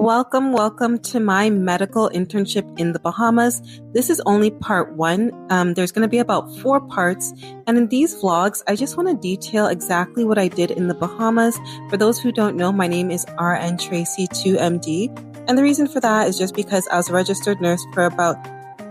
Welcome to my medical internship in the Bahamas. This is only part one. There's going to be about 4 parts. And in these vlogs, I just want to detail exactly what I did in the Bahamas. For those who don't know, my name is RN Tracy 2MD. And the reason for that is just because I was a registered nurse for about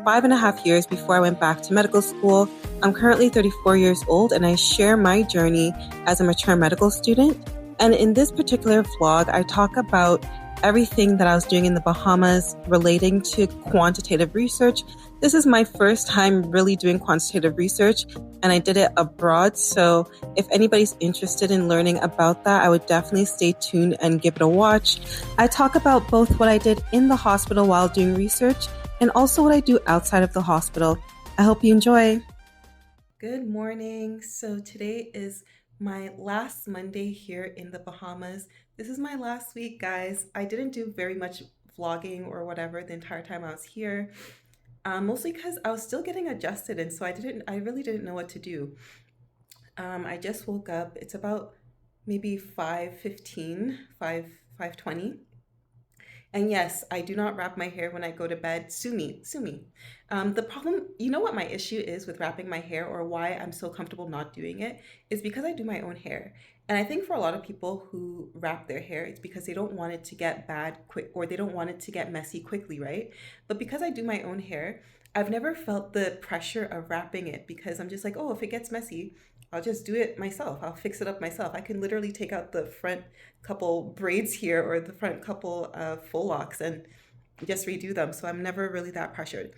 5.5 years before I went back to medical school. I'm currently 34 years old and I share my journey as a mature medical student. And in this particular vlog, I talk about everything that I was doing in the Bahamas relating to quantitative research. This is my first time really doing quantitative research and I did it abroad. So if anybody's interested in learning about that, I would definitely stay tuned and give it a watch. I talk about both what I did in the hospital while doing research and also what I do outside of the hospital. I hope you enjoy. Good morning. So today is my last Monday here in the Bahamas. This is my last week, guys. I didn't do very much vlogging or whatever the entire time I was here, mostly because I was still getting adjusted, and so I really didn't know what to do. I just woke up. It's about maybe 5:15, 5:20. And yes, I do not wrap my hair when I go to bed. Sue me, sue me. The problem, you know what my issue is with wrapping my hair or why I'm so comfortable not doing it is because I do my own hair. And I think for a lot of people who wrap their hair, it's because they don't want it to get bad quick or they don't want it to get messy quickly, right? But because I do my own hair, I've never felt the pressure of wrapping it because I'm just like, oh, if it gets messy, I'll just do it myself. I'll fix it up myself. I can literally take out the front couple braids here or the front couple full locks and just redo them. So I'm never really that pressured.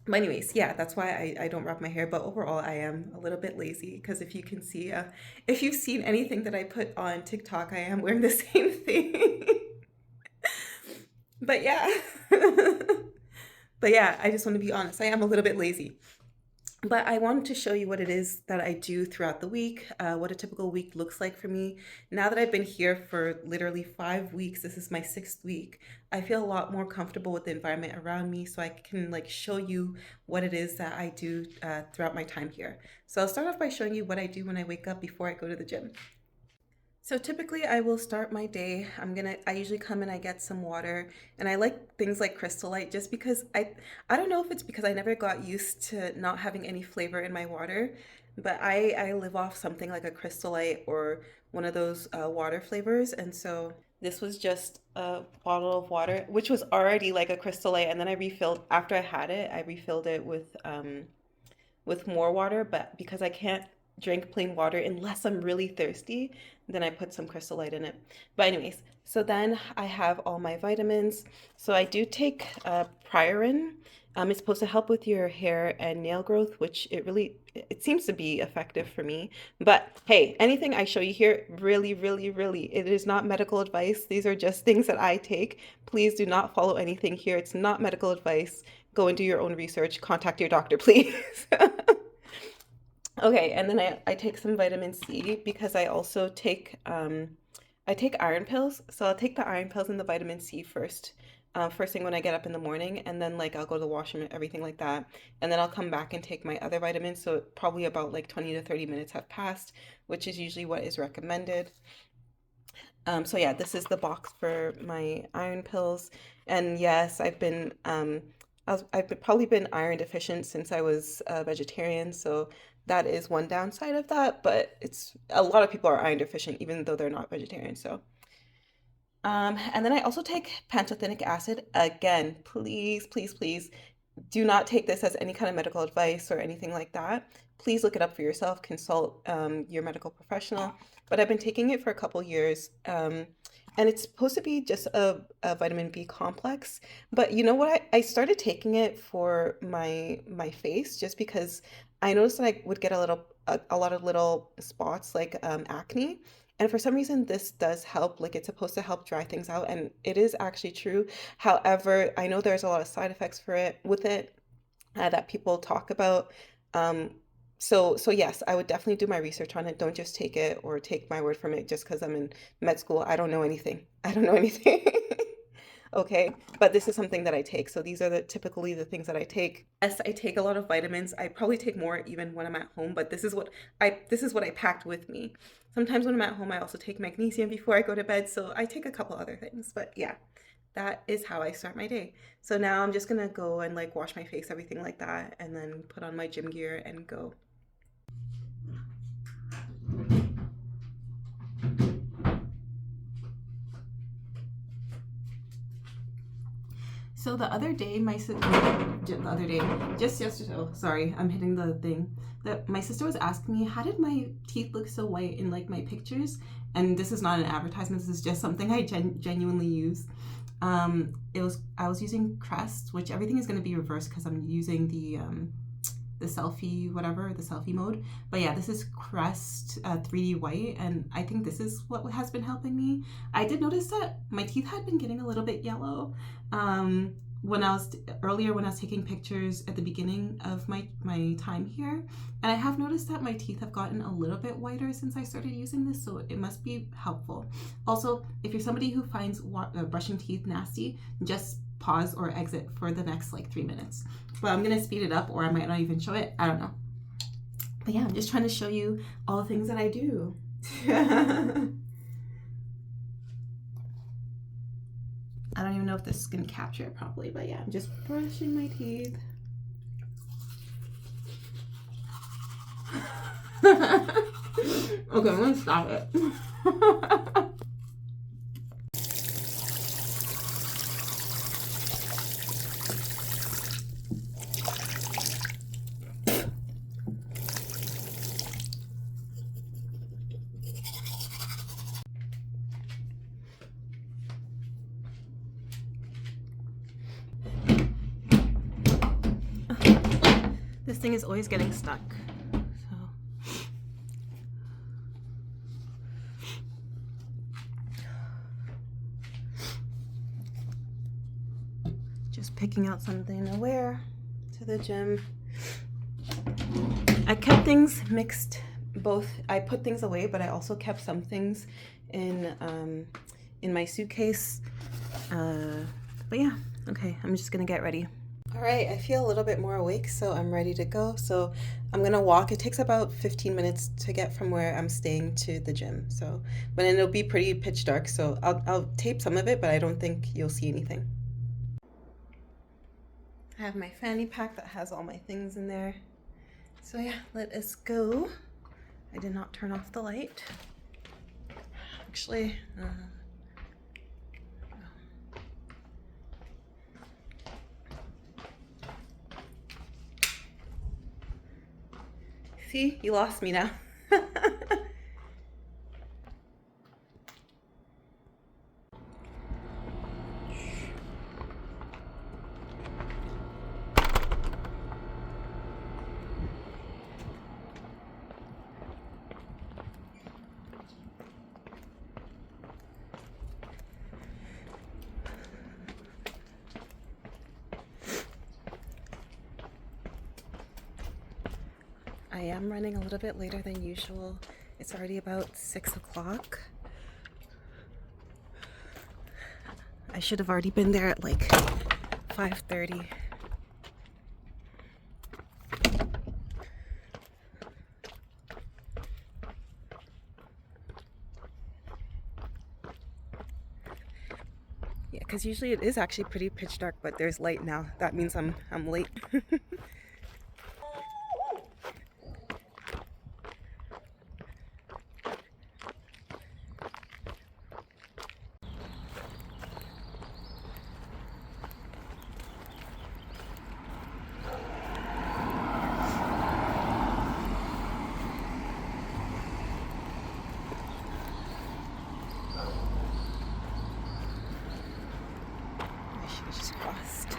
But anyways, yeah, that's why I don't wrap my hair. But overall, I am a little bit lazy because if you can see, if you've seen anything that I put on TikTok, I am wearing the same thing. But yeah, but yeah, I just want to be honest. I am a little bit lazy. But I wanted to show you what it is that I do throughout the week, what a typical week looks like for me. Now that I've been here for literally 5 weeks, this is my sixth week, I feel a lot more comfortable with the environment around me so I can like show you what it is that I do throughout my time here. So I'll start off by showing you what I do when I wake up before I go to the gym. So typically I will start my day. I usually come and I get some water and I like things like Crystal Light just because I don't know if it's because I never got used to not having any flavor in my water, but I live off something like a Crystal Light or one of those water flavors. And so this was just a bottle of water, which was already like a Crystal Light. And then I refilled, after I had it, I refilled it with more water, but because I can't drink plain water unless I'm really thirsty, then I put some Crystal Light in it. But anyways, so then I have all my vitamins. So I do take Priorin. It's supposed to help with your hair and nail growth, which it seems to be effective for me. But hey, anything I show you here, really, it is not medical advice. These are just things that I take. Please do not follow anything here. It's not medical advice. Go and do your own research. Contact your doctor, please. Okay, and then I take some vitamin C because I take iron pills. So I'll take the iron pills and the vitamin C first, first thing when I get up in the morning, and then like I'll go to the washroom and everything like that, and then I'll come back and take my other vitamins. So probably about like 20 to 30 minutes have passed, which is usually what is recommended. So yeah, this is the box for my iron pills, and yes, probably been iron deficient since I was a vegetarian, so that is one downside of that. But it's a lot of people are iron deficient even though they're not vegetarian. So, and then I also take pantothenic acid. Again, please do not take this as any kind of medical advice or anything like that. Please look it up for yourself. Consult your medical professional. But I've been taking it for a couple years. And it's supposed to be just a vitamin B complex. But you know what? I started taking it for my face just because I noticed that I would get a lot of little spots like acne. And for some reason, this does help. Like it's supposed to help dry things out, and it is actually true. However, I know there's a lot of side effects with it that people talk about. Um, so yes, I would definitely do my research on it. Don't just take it or take my word from it just because I'm in med school. I don't know anything. I don't know anything. Okay, but this is something that I take. So these are typically the things that I take. Yes, I take a lot of vitamins. I probably take more even when I'm at home, but this is what I packed with me. Sometimes when I'm at home, I also take magnesium before I go to bed. So I take a couple other things, but yeah. that is how I start my day. So now I'm just gonna go and like wash my face, everything like that, and then put on my gym gear and go. So the other day, just yesterday, oh, sorry, I'm hitting the thing. My sister was asking me, how did my teeth look so white in like my pictures? And this is not an advertisement, this is just something I genuinely use. I was using Crest, which everything is going to be reversed because I'm using the selfie, whatever, the selfie mode. But yeah, this is Crest 3D white, and I think this is what has been helping me. I did notice that my teeth had been getting a little bit yellow when I was taking pictures at the beginning of my time here, and I have noticed that my teeth have gotten a little bit whiter since I started using this, so it must be helpful. Also, if you're somebody who finds brushing teeth nasty, just pause or exit for the next like 3 minutes. But I'm gonna speed it up, or I might not even show it, I don't know. But yeah, I'm just trying to show you all the things that I do. I don't even know if this is gonna capture it properly, but yeah, I'm just brushing my teeth. Okay, I'm gonna stop it. This thing is always getting stuck. So just picking out something to wear to the gym. I kept things mixed both. I put things away, but I also kept some things in my suitcase. But yeah, okay, I'm just gonna get ready. All right, I feel a little bit more awake, so I'm ready to go. So I'm gonna walk. It takes about 15 minutes to get from where I'm staying to the gym. So, but it'll be pretty pitch dark, so I'll tape some of it, but I don't think you'll see anything. I have my fanny pack that has all my things in there. So yeah, let us go. I did not turn off the light. Actually, see, you lost me now. I am running a little bit later than usual. It's already about 6 o'clock. I should have already been there at like 5:30. Yeah, because usually it is actually pretty pitch dark, but there's light now. That means I'm late. Just crossed.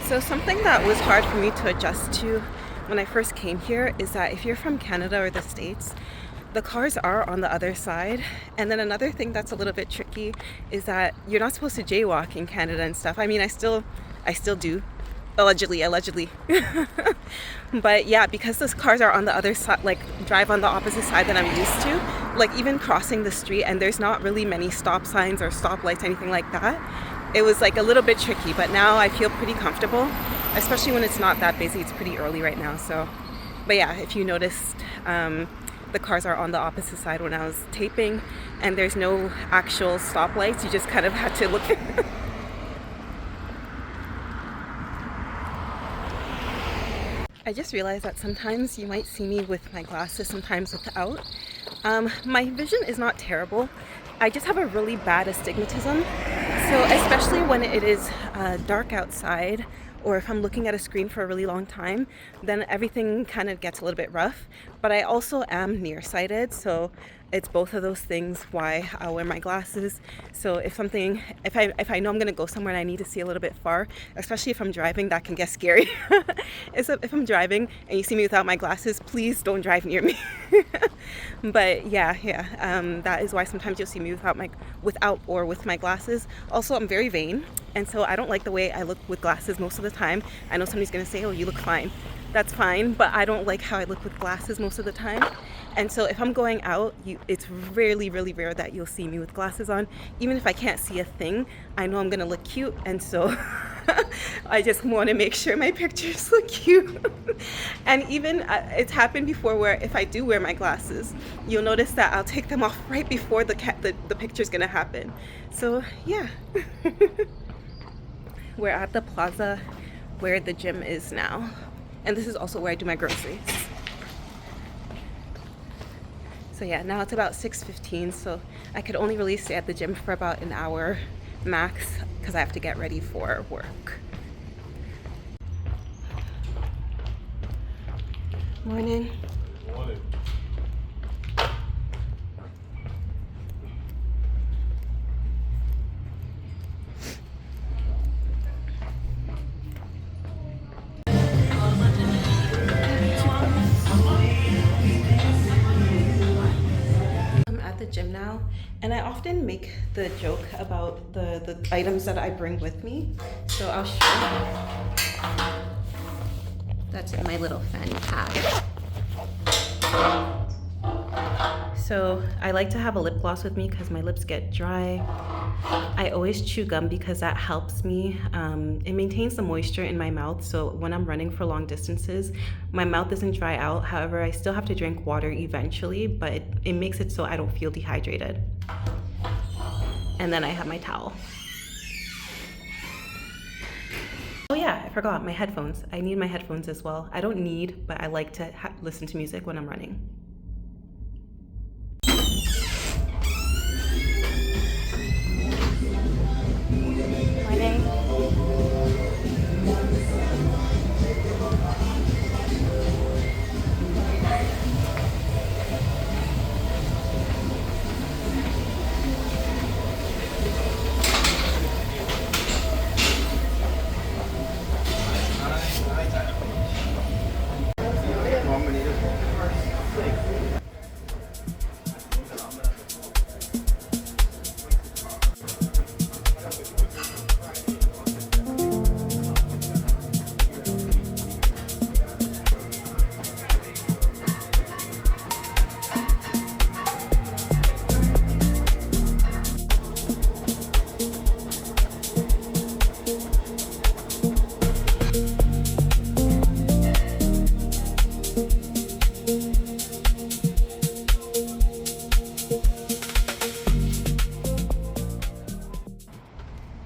So something that was hard for me to adjust to when I first came here is that if you're from Canada or the States, the cars are on the other side. And then another thing that's a little bit tricky is that you're not supposed to jaywalk in Canada and stuff. I mean, I still do, Allegedly. But yeah, because those cars are on the other side, like drive on the opposite side that I'm used to, like even crossing the street, and there's not really many stop signs or stoplights, anything like that. It was like a little bit tricky, but now I feel pretty comfortable, especially when it's not that busy. It's pretty early right now, so. But yeah, if you noticed, the cars are on the opposite side when I was taping, and there's no actual stoplights. You just kind of had to look. I just realized that sometimes you might see me with my glasses, sometimes without. My vision is not terrible. I just have a really bad astigmatism. So especially when it is dark outside, or if I'm looking at a screen for a really long time, then everything kind of gets a little bit rough. But I also am nearsighted, so it's both of those things why I wear my glasses. So if I know I'm gonna go somewhere and I need to see a little bit far, especially if I'm driving, that can get scary. If I'm driving and you see me without my glasses, please don't drive near me. But yeah, that is why sometimes you'll see me without or with my glasses. Also, I'm very vain, and so I don't like the way I look with glasses most of the time. I know somebody's gonna say, oh, you look fine. That's fine, but I don't like how I look with glasses most of the time. And so if I'm going out, it's really rare that you'll see me with glasses on. Even if I can't see a thing, I know I'm gonna look cute, and so I just want to make sure my pictures look cute. And even it's happened before where if I do wear my glasses, you'll notice that I'll take them off right before the picture's gonna happen. So yeah. We're at the plaza where the gym is now, and this is also where I do my groceries. So yeah, now it's about 6:15, so I could only really stay at the gym for about an hour max because I have to get ready for work. Morning. Morning. I'm at the gym now, and I often make the joke about the items that I bring with me. So I'll show you. That's in my little fanny pack. So I like to have a lip gloss with me because my lips get dry. I always chew gum because that helps me. It maintains the moisture in my mouth, so when I'm running for long distances, my mouth doesn't dry out. However, I still have to drink water eventually, but it makes it so I don't feel dehydrated. And then I have my towel. Oh yeah, I forgot my headphones. I need my headphones as well. I don't need, but I like to listen to music when I'm running. Morning.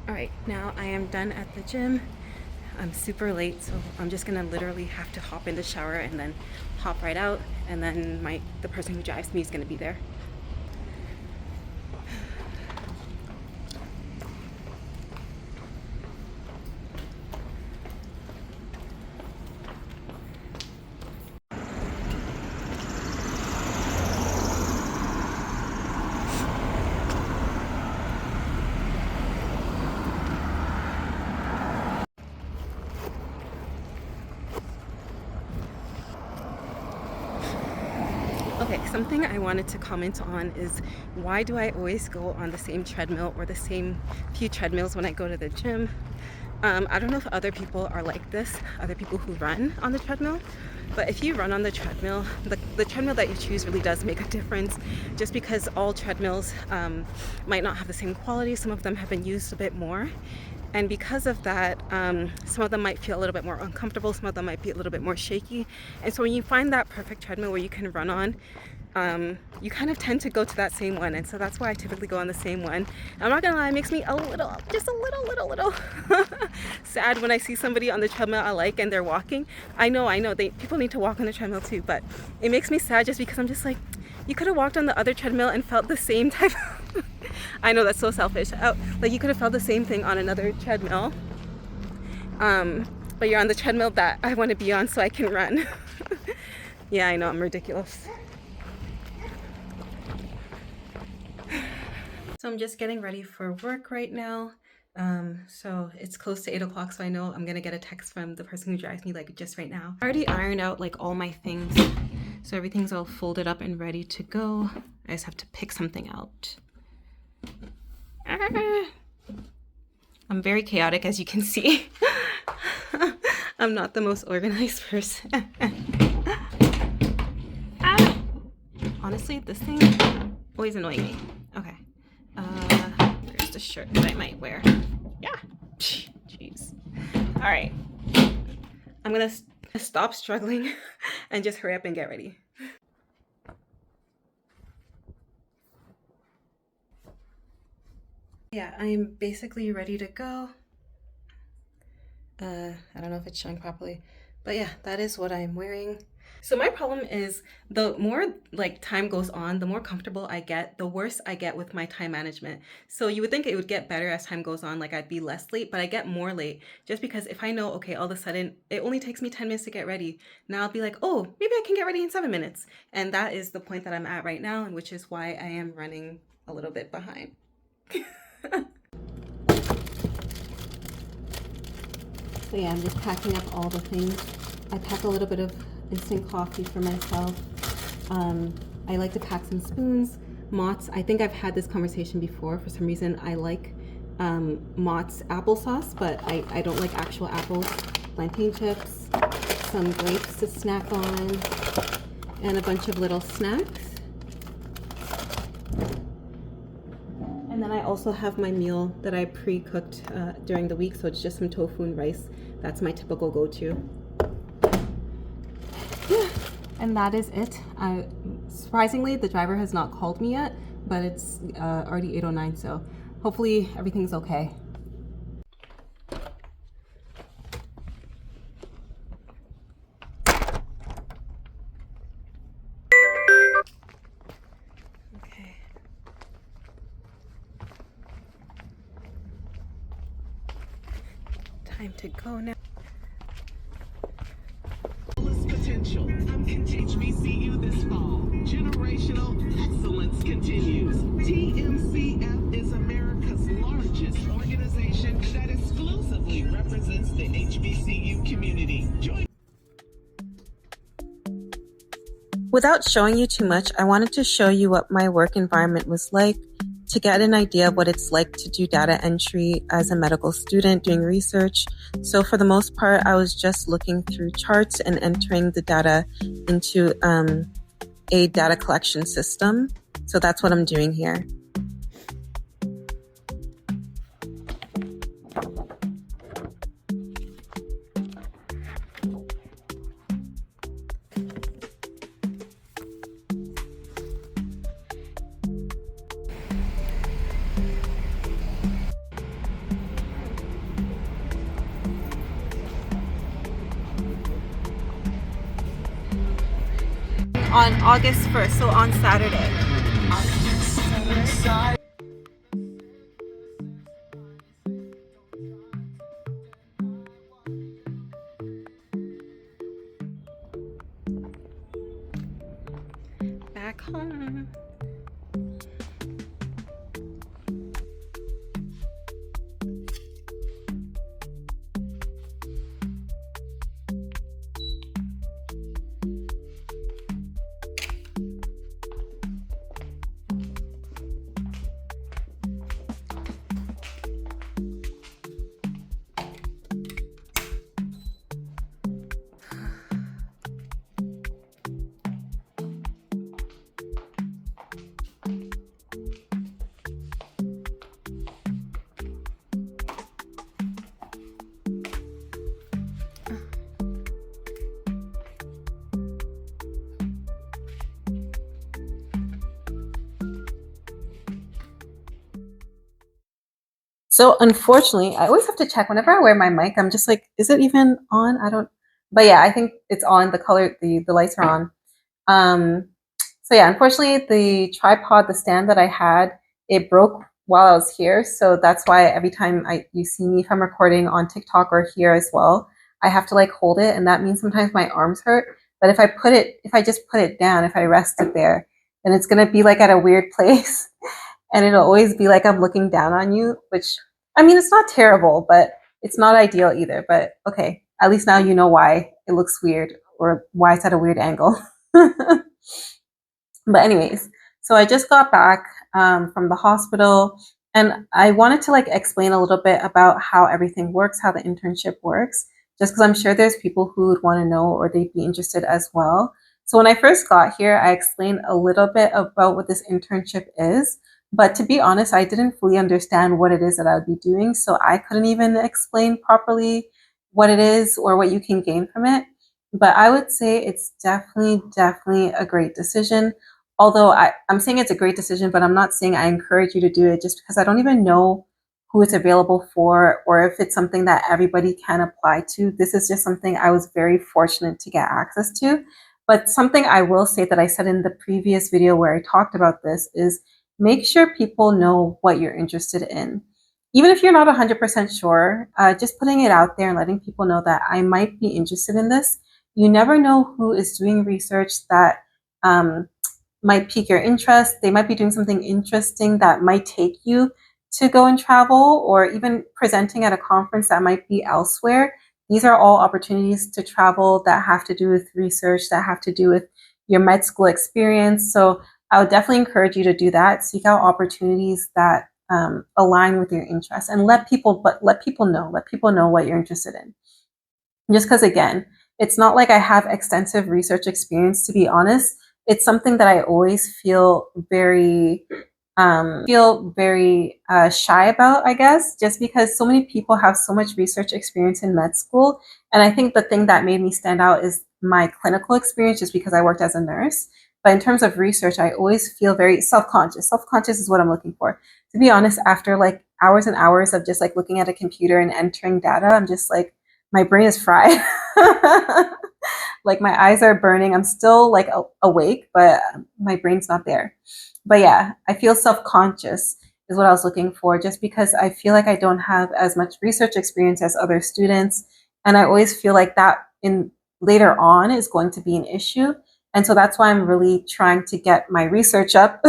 Alright, now I am done at the gym. I'm super late, so I'm just gonna literally have to hop in the shower and then hop right out, and then the person who drives me is gonna be there. Okay, something I wanted to comment on is why do I always go on the same treadmill or the same few treadmills when I go to the gym? I don't know if other people are like this, other people who run on the treadmill, but if you run on the treadmill, the treadmill that you choose really does make a difference, just because all treadmills might not have the same quality. Some of them have been used a bit more. And because of that, some of them might feel a little bit more uncomfortable, some of them might be a little bit more shaky. And so when you find that perfect treadmill where you can run on, you kind of tend to go to that same one. And so that's why I typically go on the same one. I'm not gonna lie, it makes me just a little sad when I see somebody on the treadmill I like and they're walking. I know, people need to walk on the treadmill too, but it makes me sad just because I'm just like, you could have walked on the other treadmill and felt the same type of I know that's so selfish. Like you could have felt the same thing on another treadmill. But you're on the treadmill that I want to be on so I can run. Yeah, I know, I'm ridiculous. So I'm just getting ready for work right now. So it's close to 8 o'clock, so I know I'm gonna get a text from the person who drives me like just right now. I already ironed out like all my things, so everything's all folded up and ready to go. I just have to pick something out. I'm very chaotic, as you can see. I'm not the most organized person. Honestly, this thing always annoying me. Okay. Here's the shirt that I might wear. Yeah. Jeez. All right. I'm gonna stop struggling and just hurry up and get ready. Yeah, I'm basically ready to go. I don't know if it's showing properly, but yeah, that is what I'm wearing. So my problem is the more like time goes on, the more comfortable I get, the worse I get with my time management. So you would think it would get better as time goes on, like I'd be less late, but I get more late just because if I know, okay, all of a sudden it only takes me 10 minutes to get ready, now I'll be like, oh, maybe I can get ready in 7 minutes. And that is the point that I'm at right now, and which is why I am running a little bit behind. So yeah, I'm just packing up all the things. I pack a little bit of instant coffee for myself. I like to pack some spoons, Mott's. I think I've had this conversation before. For some reason, I like Mott's applesauce, but I don't like actual apples. Plantain chips, some grapes to snack on, and a bunch of little snacks. And then I also have my meal that I pre-cooked during the week, so it's just some tofu and rice. That's my typical go-to. Yeah, and that is it. Surprisingly, the driver has not called me yet, but it's already 8:09, so hopefully everything's okay. Time to go now. Potential. HBCU this fall. Generational excellence continues. TMCF is America's largest organization that exclusively represents the HBCU community. Without showing you too much, I wanted to show you what my work environment was like to get an idea of what it's like to do data entry as a medical student doing research. So for the most part, I was just looking through charts and entering the data into a data collection system. So that's what I'm doing here. On August 1st, so on Saturday. Back home. So unfortunately, I always have to check whenever I wear my mic. I'm just like, is it even on? I don't. But yeah, I think it's on. The color, the lights are on. Um, so yeah, unfortunately, the tripod, the stand that I had, it broke while I was here. So that's why every time you see me, if I'm recording on TikTok or here as well, I have to like hold it, and that means sometimes my arms hurt. But if I just put it down, if I rest it there, then it's gonna be like at a weird place, and it'll always be like I'm looking down on you. Which I mean, it's not terrible, but it's not ideal either. But okay, at least now you know why it looks weird or why it's at a weird angle. But anyways, so I just got back from the hospital, and I wanted to like explain a little bit about how everything works, how the internship works, just because I'm sure there's people who would want to know or they'd be interested as well. So when I first got here, I explained a little bit about what this internship is. But to be honest, I didn't fully understand what it is that I would be doing. So I couldn't even explain properly what it is or what you can gain from it. But I would say it's definitely a great decision. Although I'm saying it's a great decision, but I'm not saying I encourage you to do it just because I don't even know who it's available for or if it's something that everybody can apply to. This is just something I was very fortunate to get access to. But something I will say that I said in the previous video where I talked about this is make sure people know what you're interested in. Even if you're not 100% sure, just putting it out there and letting people know that I might be interested in this. You never know who is doing research that um, might pique your interest. They might be doing something interesting that might take you to go and travel, or even presenting at a conference that might be elsewhere. These are all opportunities to travel that have to do with research, that have to do with your med school experience. So I would definitely encourage you to do that. Seek out opportunities that align with your interests, and let people know what you're interested in. Just because, again, it's not like I have extensive research experience, to be honest. It's something that I always feel very shy about, I guess, just because so many people have so much research experience in med school. And I think the thing that made me stand out is my clinical experience, just because I worked as a nurse. But in terms of research, I always feel very self-conscious. Self-conscious is what I'm looking for. To be honest, after like hours and hours of just like looking at a computer and entering data, I'm just like, my brain is fried. Like my eyes are burning. I'm still like awake, but my brain's not there. But yeah, I feel self-conscious is what I was looking for, just because I feel like I don't have as much research experience as other students. And I always feel like that in later on is going to be an issue. And so that's why I'm really trying to get my research up,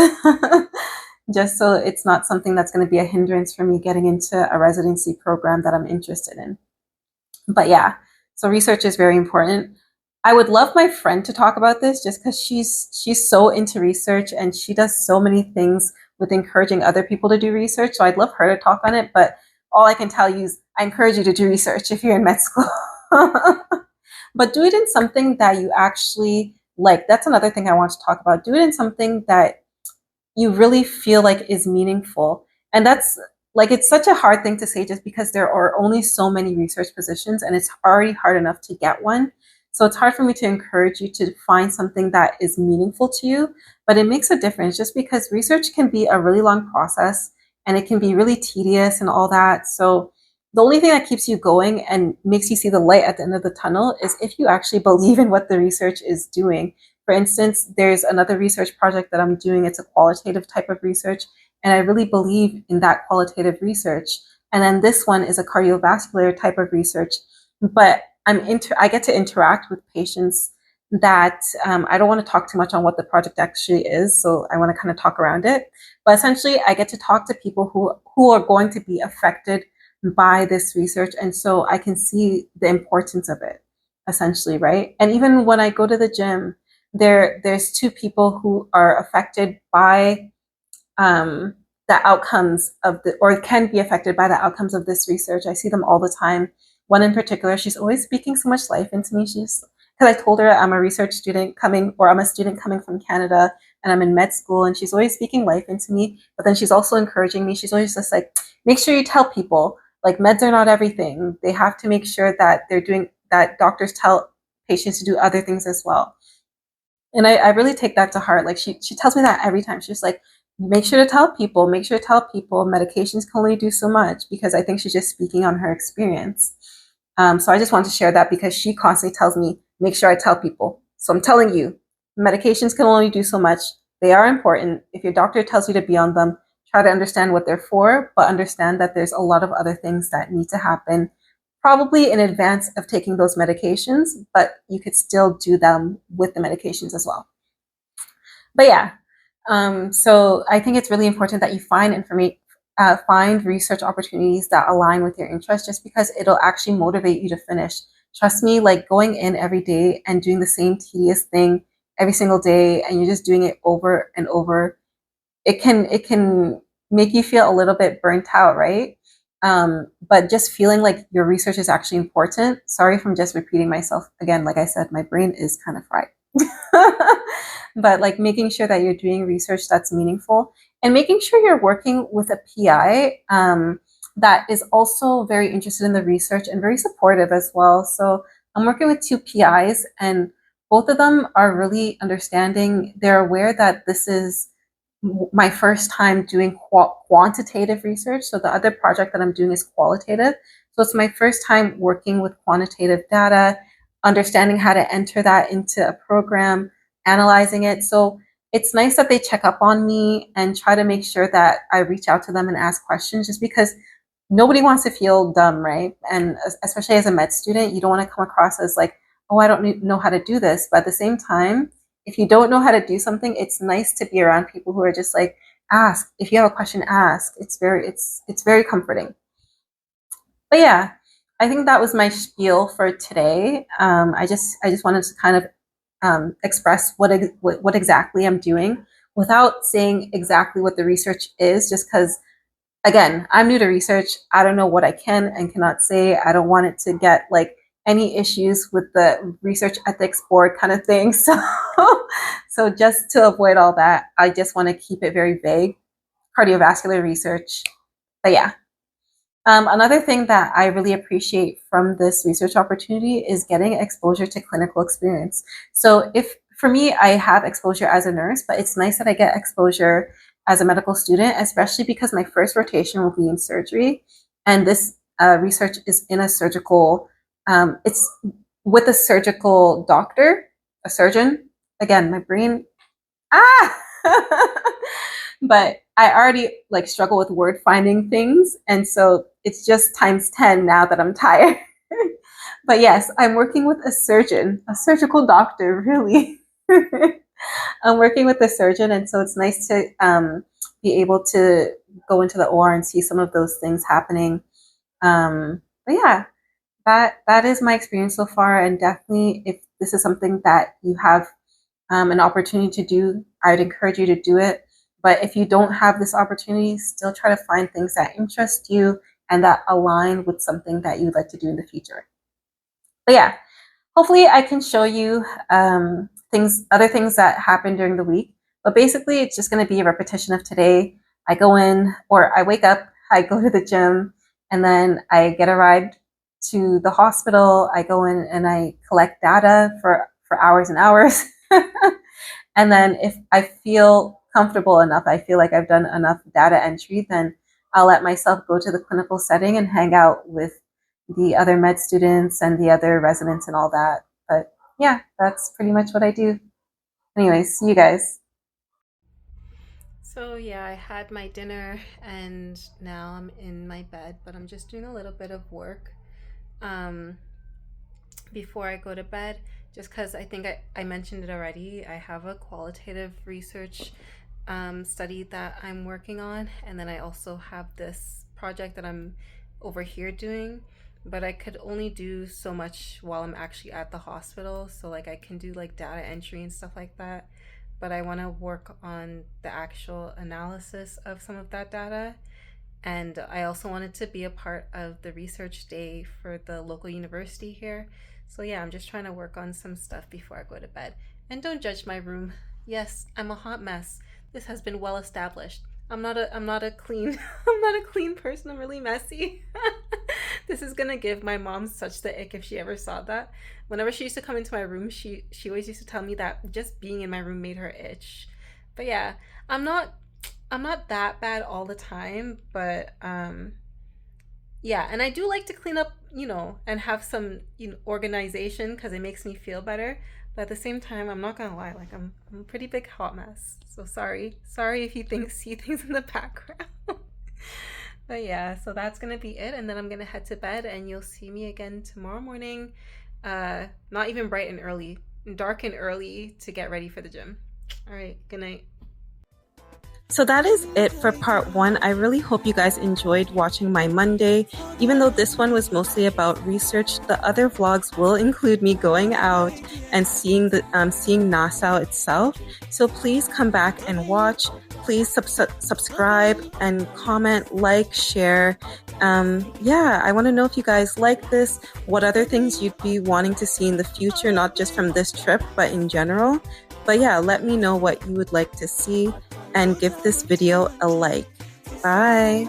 just so it's not something that's going to be a hindrance for me getting into a residency program that I'm interested in. But yeah, so research is very important. I would love my friend to talk about this, just because she's so into research and she does so many things with encouraging other people to do research. So I'd love her to talk on it. But all I can tell you is I encourage you to do research if you're in med school. But do it in something that you actually like. That's another thing I want to talk about. Do it in something that you really feel like is meaningful. And that's like, it's such a hard thing to say just because there are only so many research positions and it's already hard enough to get one. So it's hard for me to encourage you to find something that is meaningful to you, but it makes a difference just because research can be a really long process and it can be really tedious and all that. So the only thing that keeps you going and makes you see the light at the end of the tunnel is if you actually believe in what the research is doing. For instance, there's another research project that I'm doing. It's a qualitative type of research, and I really believe in that qualitative research. And then this one is a cardiovascular type of research, but I get to interact with patients that I don't want to talk too much on what the project actually is, so I want to kind of talk around it. But essentially, I get to talk to people who are going to be affected by this research, and so I can see the importance of it, essentially, right? And even when I go to the gym, there's two people who are affected by the outcomes of the, or can be affected by the outcomes of this research. I see them all the time. One in particular, she's always speaking so much life into me. She's, because I told her I'm a research student coming, or I'm a student coming from Canada and I'm in med school, and she's always speaking life into me. But then she's also encouraging me. She's always just like, make sure you tell people, like, meds are not everything. They have to make sure that they're doing, that doctors tell patients to do other things as well. And I really take that to heart. Like she tells me that every time. She's like, make sure to tell people medications can only do so much, because I think she's just speaking on her experience. So I just want to share that because she constantly tells me, make sure I tell people. So I'm telling you, medications can only do so much. They are important. If your doctor tells you to be on them, try to understand what they're for, but understand that there's a lot of other things that need to happen, probably in advance of taking those medications, but you could still do them with the medications as well. But yeah, so I think it's really important that you find research opportunities that align with your interests, just because it'll actually motivate you to finish. Trust me, like going in every day and doing the same tedious thing every single day, and you're just doing it over and over, it can make you feel a little bit burnt out, right? But just feeling like your research is actually important. Sorry if I'm just repeating myself again. Like I said, my brain is kind of fried. But like making sure that you're doing research that's meaningful, and making sure you're working with a PI that is also very interested in the research and very supportive as well. So I'm working with two PIs, and both of them are really understanding. They're aware that this is my first time doing quantitative research. So the other project that I'm doing is qualitative. So it's my first time working with quantitative data, understanding how to enter that into a program, analyzing it. So it's nice that they check up on me and try to make sure that I reach out to them and ask questions, just because nobody wants to feel dumb, right? And especially as a med student, you don't want to come across as like, oh, I don't know how to do this. But at the same time, if you don't know how to do something, it's nice to be around people who are just like, ask. If you have a question, ask. It's very comforting. But yeah, I think that was my spiel for today. I just wanted to kind of express what exactly I'm doing without saying exactly what the research is, just because again, I'm new to research. I don't know what I can and cannot say. I don't want it to get like any issues with the research ethics board kind of thing. So just to avoid all that, I just want to keep it very vague. Cardiovascular research. But yeah, another thing that I really appreciate from this research opportunity is getting exposure to clinical experience. So if for me, I have exposure as a nurse, but it's nice that I get exposure as a medical student, especially because my first rotation will be in surgery. And this research is in a surgical, it's with a surgical doctor, a surgeon. Again, my brain, ah! But I already like struggle with word finding things, and so it's just times 10 now that I'm tired. But yes, I'm working with a surgeon, a surgical doctor, really. I'm working with a surgeon, and so it's nice to be able to go into the OR and see some of those things happening. But yeah, that is my experience so far, and definitely, if this is something that you have an opportunity to do, I'd encourage you to do it. But if you don't have this opportunity, still try to find things that interest you and that align with something that you'd like to do in the future. But yeah, hopefully I can show you other things that happen during the week. But basically, it's just going to be a repetition of today. I go in, or I wake up, I go to the gym, and then I get a ride to the hospital. I go in and I collect data for hours and hours. And then if I feel comfortable enough, I feel like I've done enough data entry, then I'll let myself go to the clinical setting and hang out with the other med students and the other residents and all that. But yeah, that's pretty much what I do. Anyways, see you guys. So, yeah, I had my dinner and now I'm in my bed, but I'm just doing a little bit of work um, before I go to bed, just because I think I mentioned it already. I have a qualitative research study that I'm working on, and then I also have this project that I'm over here doing. But I could only do so much while I'm actually at the hospital. So, like, I can do like data entry and stuff like that, but I want to work on the actual analysis of some of that data. And I also wanted to be a part of the research day for the local university here. So, yeah, I'm just trying to work on some stuff before I go to bed. And don't judge my room. Yes, I'm a hot mess. This has been well established. I'm not a clean I'm not a clean person. I'm really messy. This is gonna give my mom such the ick if she ever saw that. Whenever she used to come into my room, she always used to tell me that just being in my room made her itch. But yeah, I'm not I'm not that bad all the time, but yeah, and I do like to clean up, and have some, organization because it makes me feel better. But at the same time, I'm not gonna lie, like I'm a pretty big hot mess. So sorry if you see things in the background. But yeah, so that's gonna be it, and then I'm gonna head to bed, and you'll see me again tomorrow morning. Not even bright and early, dark and early to get ready for the gym. All right, good night. So that is it for part 1. I really hope you guys enjoyed watching my Monday. Even though this one was mostly about research, the other vlogs will include me going out and seeing Nassau itself. So please come back and watch. Please subscribe and comment, like, share. Yeah, I want to know if you guys like this, what other things you'd be wanting to see in the future, not just from this trip, but in general. But yeah, let me know what you would like to see and give this video a like. Bye!